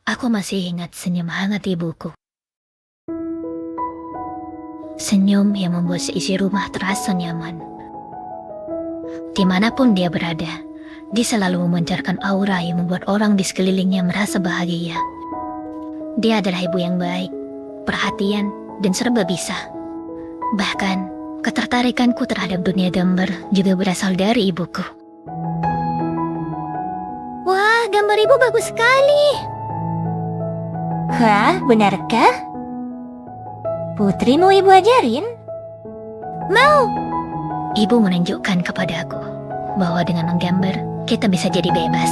Aku masih ingat senyum hangat ibuku. Senyum yang membuat seisi rumah terasa nyaman. Dimanapun dia berada, dia selalu memancarkan aura yang membuat orang di sekelilingnya merasa bahagia. Dia adalah ibu yang baik, perhatian, dan serba bisa. Bahkan, ketertarikanku terhadap dunia gambar juga berasal dari ibuku. Wah, gambar ibu bagus sekali. Hah, benarkah? Putri mau ibu ajarin? Mau. Ibu menunjukkan kepadaku bahwa dengan menggambar, kita bisa jadi bebas.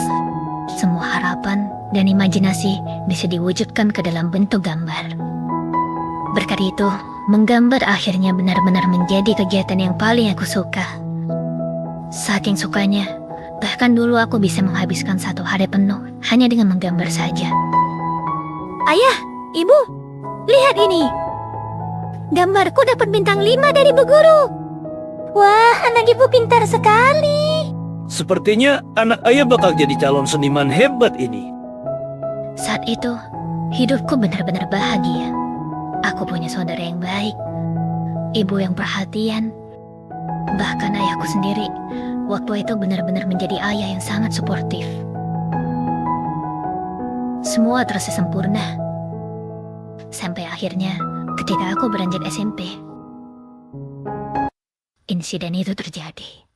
Semua harapan dan imajinasi bisa diwujudkan ke dalam bentuk gambar. Berkat itu, menggambar akhirnya benar-benar menjadi kegiatan yang paling aku suka. Saking sukanya, bahkan dulu aku bisa menghabiskan satu hari penuh hanya dengan menggambar saja. Ayah, ibu, lihat ini. Gambarku dapat bintang 5 dari Bu Guru. Wah, anak ibu pintar sekali. Sepertinya anak ayah bakal jadi calon seniman hebat ini. Saat itu, hidupku benar-benar bahagia. Aku punya saudara yang baik, ibu yang perhatian, bahkan ayahku sendiri waktu itu benar-benar menjadi ayah yang sangat suportif. Semua terasa sempurna. Sampai akhirnya ketika aku beranjak SMP, insiden itu terjadi.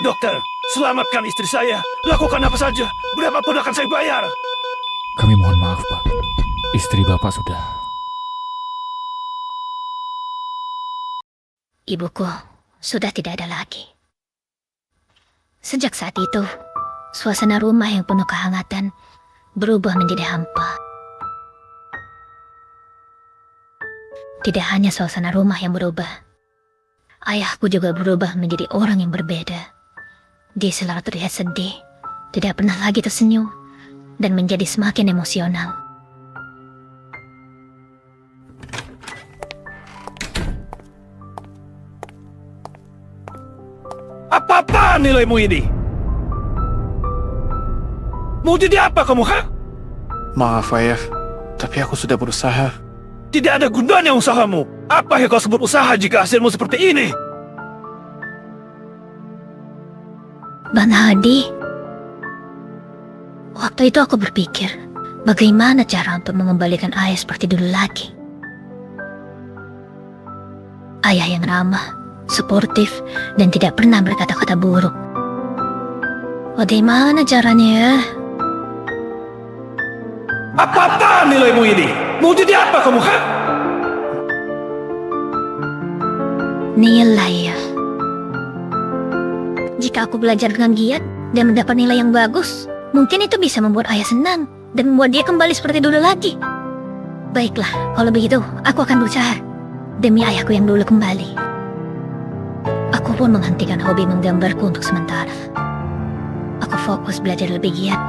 Dokter, selamatkan istri saya. Lakukan apa saja. Berapapun akan saya bayar. Kami mohon maaf, Pak. Istri Bapak sudah... Ibuku sudah tidak ada lagi. Sejak saat itu, suasana rumah yang penuh kehangatan berubah menjadi hampa. Tidak hanya suasana rumah yang berubah, ayahku juga berubah menjadi orang yang berbeda. Dia selalu terlihat sedih, tidak pernah lagi tersenyum, dan menjadi semakin emosional. Apa-apaan nilaimu ini? Mau jadi apa kamu, ha? Maaf, Ayah. Tapi aku sudah berusaha. Tidak ada gunanya usahamu. Apa yang kau sebut usaha jika hasilmu seperti ini? Bang Hadi, waktu itu aku berpikir, bagaimana cara untuk mengembalikan ayah seperti dulu lagi. Ayah yang ramah, suportif, dan tidak pernah berkata-kata buruk. Bagaimana caranya ya? Apa-apaan nilaimu ini? Mau jadi apa kamu, ha? Nilai ya. Jika aku belajar dengan giat dan mendapat nilai yang bagus, mungkin itu bisa membuat ayah senang dan membuat dia kembali seperti dulu lagi. Baiklah, kalau begitu, aku akan berusaha demi ayahku yang dulu kembali. Aku pun menghentikan hobi menggambarku untuk sementara. Aku fokus belajar lebih giat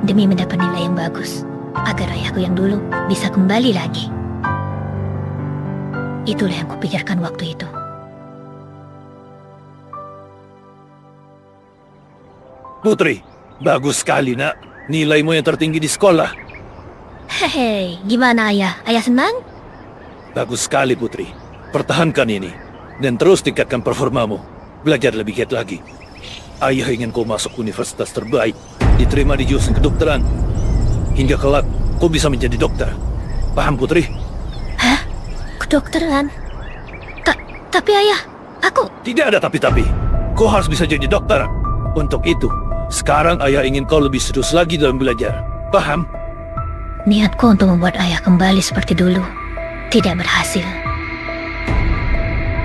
demi mendapat nilai yang bagus, agar ayahku yang dulu bisa kembali lagi. Itulah yang kupikirkan waktu itu. Putri, bagus sekali, nak. Nilaimu yang tertinggi di sekolah. Hehe, gimana ayah? Ayah senang? Bagus sekali, Putri. Pertahankan ini. Dan terus tingkatkan performamu. Belajar lebih giat lagi. Ayah ingin kau masuk universitas terbaik, diterima di jurusan kedokteran. Hingga kelak, kau bisa menjadi dokter. Paham, Putri? Hah? Kedokteran? Tapi ayah, aku... Tidak ada tapi-tapi. Kau harus bisa jadi dokter. Untuk itu, sekarang ayah ingin kau lebih serius lagi dalam belajar. Paham? Niatku untuk membuat ayah kembali seperti dulu tidak berhasil.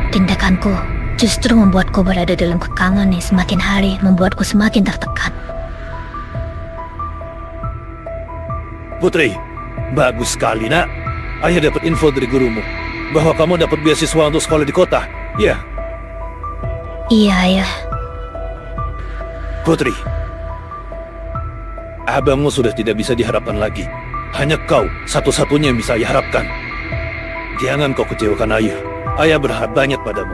Tindakanku justru membuatku berada dalam kekangan yang semakin hari membuatku semakin tertekan. Putri, bagus sekali, nak. Ayah dapat info dari gurumu bahwa kamu dapat beasiswa untuk sekolah di kota. Ya. Iya, ayah. Putri, abangmu sudah tidak bisa diharapkan lagi. Hanya kau satu-satunya yang bisa ayah harapkan. Jangan kau kecewakan ayah. Ayah berharap banyak padamu.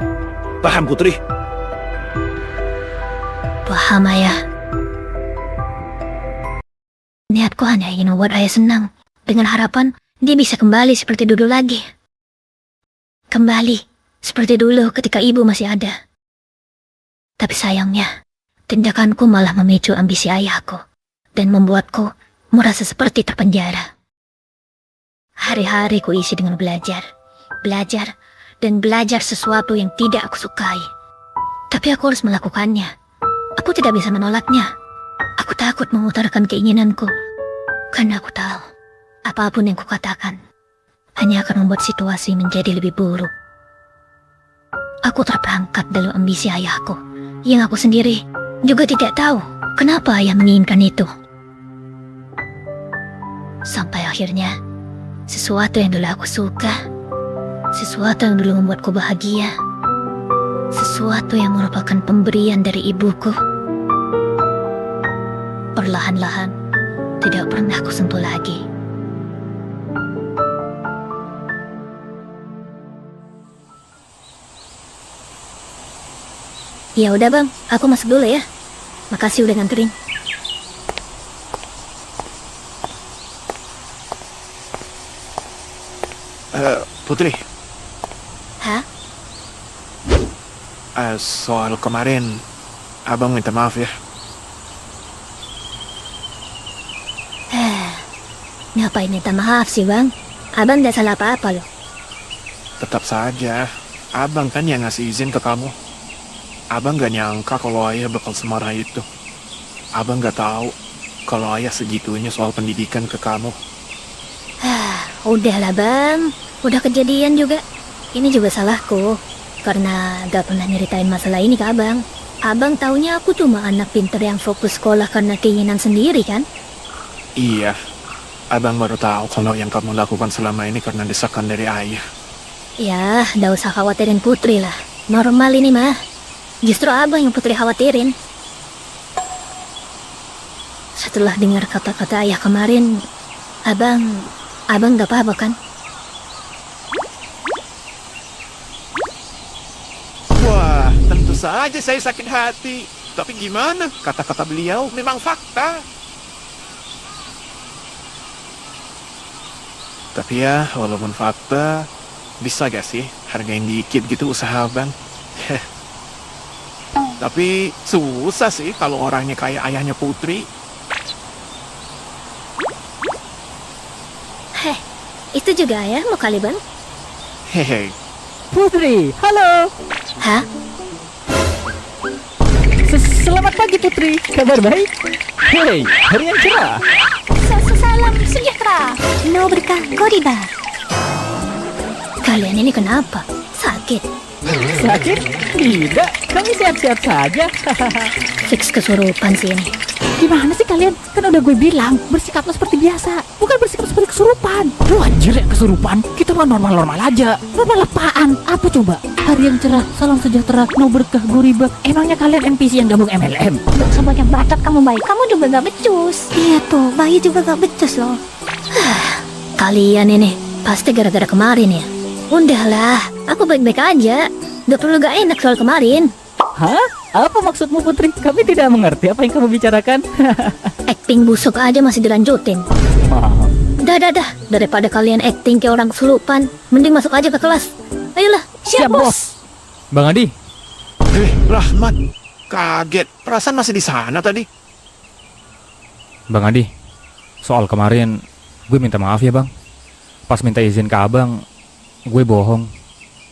Paham, Putri? Paham, Ayah. Niatku hanya ingin membuat Ayah senang, dengan harapan dia bisa kembali seperti dulu lagi. Kembali seperti dulu ketika ibu masih ada. Tapi sayangnya, tindakanku malah memicu ambisi ayahku dan membuatku merasa seperti terpenjara. Hari-hari ku isi dengan belajar, dan belajar sesuatu yang tidak aku sukai. Tapi aku harus melakukannya. Aku tidak bisa menolaknya. Aku takut mengutarakan keinginanku, karena aku tahu apapun yang kukatakan hanya akan membuat situasi menjadi lebih buruk. Aku terperangkap dalam ambisi ayahku, yang aku sendiri juga tidak tahu kenapa ayah menginginkan itu. Sampai akhirnya, sesuatu yang dulu aku suka, sesuatu yang dulu membuatku bahagia, sesuatu yang merupakan pemberian dari ibuku, perlahan-lahan tidak pernah aku sentuh lagi. Ya udah bang, aku masuk dulu ya. Makasih udah nganterin. Putri, Hah? soal kemarin, abang minta maaf ya. Ngapain minta maaf sih bang? Abang gak salah apa-apa loh. Tetap saja, abang kan yang ngasih izin ke kamu. Abang gak nyangka kalau ayah bakal semarah itu. Abang gak tahu kalau ayah segitunya soal pendidikan ke kamu. Udahlah bang, udah kejadian juga. Ini juga salahku, karena gak pernah nyeritain masalah ini ke abang. Abang taunya aku cuma anak pinter yang fokus sekolah karena keinginan sendiri kan? Iya, abang baru tahu kalau yang kamu lakukan selama ini karena desakan dari ayah. Ya, gak usah khawatirin Putri lah. Normal ini mah. Justru abang yang Putri khawatirin. Setelah dengar kata-kata ayah kemarin, abang gak apa-apa kan? Wah, tentu saja saya sakit hati. Tapi gimana? Kata-kata beliau memang fakta. Tapi ya, walaupun fakta, bisa gak sih hargain dikit gitu usaha abang? Tapi susah sih kalau orangnya kayak ayahnya Putri. Itu juga ayah mau kali bang? Hehe. Putri, halo. Hah? Selamat pagi Putri, kabar baik? Hei, hari yang cerah. Salam sejahtera. No berkah Goriba. Kalian ini kenapa? Sakit? Sakit? Tidak, kami sehat-sehat saja. Fix kesurupan sih ini. Gimana sih kalian? Kan udah gue bilang, bersikaplah seperti biasa. Bukan bersikap seperti kesurupan. Lu anjir ya kesurupan? Kita mah normal-normal aja. Normal apaan? Apa coba? Hari yang cerah, salam sejahtera, no berkah Goriba. Emangnya kalian NPC yang gabung MLM? Gak usah banyak bacot kamu Bayi. Kamu juga gak becus. Iya tuh, Bayi juga gak becus loh. Kalian ini pasti gara-gara kemarin ya. Udahlah, aku baik-baik aja. Gak perlu gak enak soal kemarin. Hah? Apa maksudmu Putri? Kami tidak mengerti apa yang kamu bicarakan. Acting busuk aja masih dilanjutin. Maaf. Dah. Daripada kalian acting kayak orang kesurupan, mending masuk aja ke kelas. Ayolah. Siap bos. Bang Adi, Rahmat. Kaget. Perasaan masih di sana tadi. Bang Adi, soal kemarin gue minta maaf ya bang. Pas minta izin ke abang, gue bohong.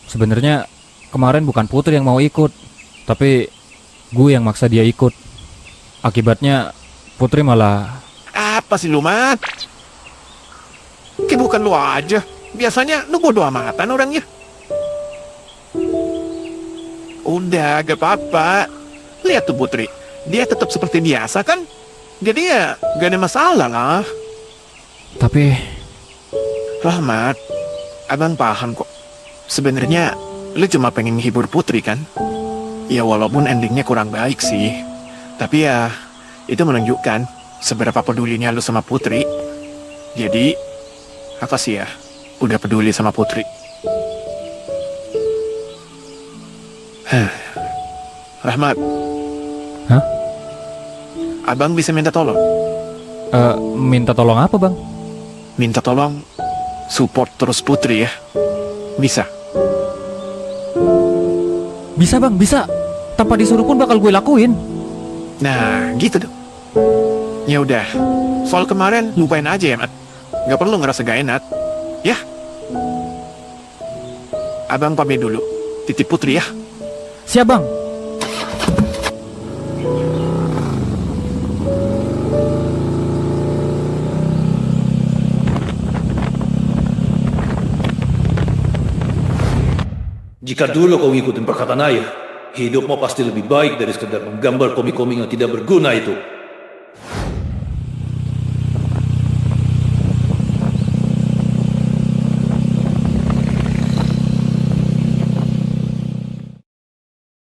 Sebenarnya kemarin bukan Putri yang mau ikut, tapi gue yang maksa dia ikut. Akibatnya Putri malah... Apa sih lu, Mat? Kayak bukan lu aja. Biasanya lu bodo amatan orangnya. Udah, gak apa-apa. Lihat tuh Putri. Dia tetap seperti biasa kan? Jadi ya gak ada masalah lah. Tapi Rahmat, abang paham kok. Sebenarnya lu cuma pengen menghibur Putri kan? Ya walaupun endingnya kurang baik sih. Tapi ya itu menunjukkan seberapa pedulinya lu sama Putri. Jadi apa sih ya, udah peduli sama Putri. Rahmat. Hah? Abang bisa minta tolong? Minta tolong apa bang? Minta tolong support terus Putri ya. Bisa? Bisa bang, bisa. Tanpa disuruh pun bakal gue lakuin. Nah, gitu dong. Ya udah, soal kemarin lupain aja ya, Mat. Gak perlu ngerasa gak enak. Ya? Abang pamit dulu. Titip Putri ya. Siap bang. Jika dulu kau ngikutin perkataan ayah, hidup mo pasti lebih baik dari sekedar menggambar komik-komik yang tidak berguna itu.